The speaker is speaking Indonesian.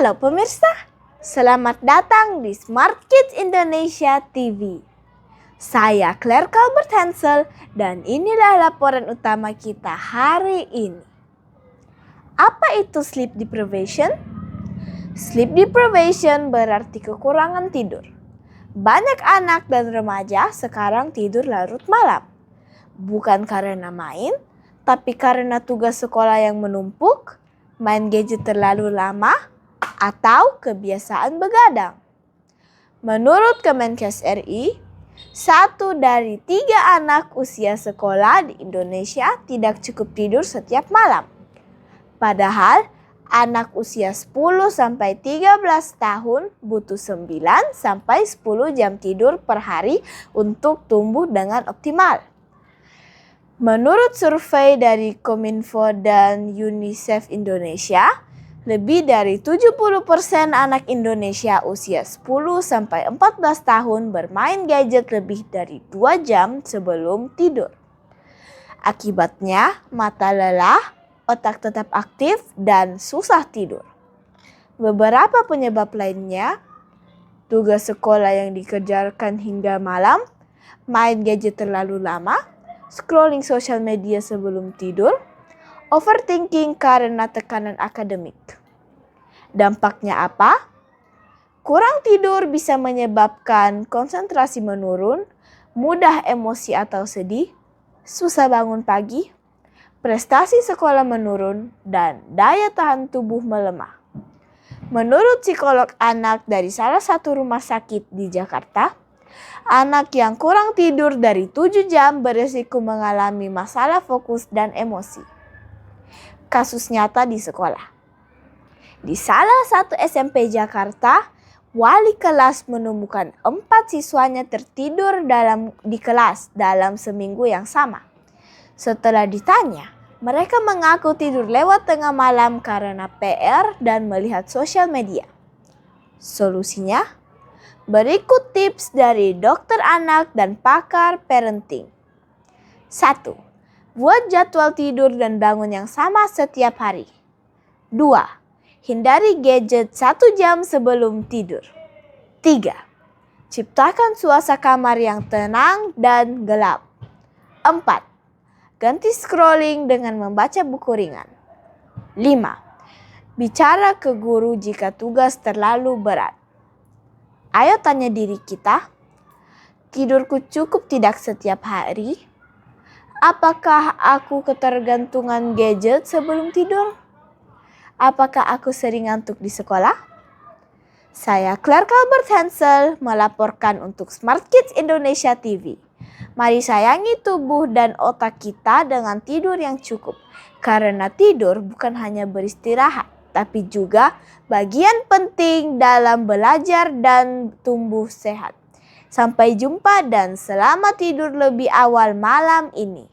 Halo pemirsa, selamat datang di Smart Kids Indonesia TV. Saya Claire Calvert Hansel dan inilah laporan utama kita hari ini. Apa itu sleep deprivation? Sleep deprivation berarti kekurangan tidur. Banyak anak dan remaja sekarang tidur larut malam. Bukan karena main, tapi karena tugas sekolah yang menumpuk, main gadget terlalu lama, atau kebiasaan begadang. Menurut Kemenkes RI, 1 dari 3 anak usia sekolah di Indonesia tidak cukup tidur setiap malam. Padahal anak usia 10-13 tahun butuh 9-10 jam tidur per hari untuk tumbuh dengan optimal. Menurut survei dari Kominfo dan UNICEF Indonesia, lebih dari 70% anak Indonesia usia 10-14 tahun bermain gadget lebih dari 2 jam sebelum tidur. Akibatnya, mata lelah, otak tetap aktif, dan susah tidur. Beberapa penyebab lainnya, tugas sekolah yang dikerjakan hingga malam, main gadget terlalu lama, scrolling sosial media sebelum tidur, overthinking karena tekanan akademik. Dampaknya apa? Kurang tidur bisa menyebabkan konsentrasi menurun, mudah emosi atau sedih, susah bangun pagi, prestasi sekolah menurun, dan daya tahan tubuh melemah. Menurut psikolog anak dari salah satu rumah sakit di Jakarta, anak yang kurang tidur dari 7 jam berisiko mengalami masalah fokus dan emosi. Kasus nyata di sekolah. Di salah satu SMP Jakarta, wali kelas menemukan 4 siswanya tertidur di kelas dalam seminggu yang sama. Setelah ditanya, mereka mengaku tidur lewat tengah malam karena PR dan melihat sosial media. Solusinya? Berikut tips dari dokter anak dan pakar parenting. 1. Buat jadwal tidur dan bangun yang sama setiap hari. 2. Hindari gadget 1 jam sebelum tidur. 3. Ciptakan suasana kamar yang tenang dan gelap. 4. Ganti scrolling dengan membaca buku ringan. 5. Bicara ke guru jika tugas terlalu berat. Ayo tanya diri kita, tidurku cukup tidak setiap hari? Apakah aku ketergantungan gadget sebelum tidur? Apakah aku sering ngantuk di sekolah? Saya Claire Calvert Hansel melaporkan untuk Smart Kids Indonesia TV. Mari sayangi tubuh dan otak kita dengan tidur yang cukup. Karena tidur bukan hanya beristirahat, tapi juga bagian penting dalam belajar dan tumbuh sehat. Sampai jumpa dan selamat tidur lebih awal malam ini.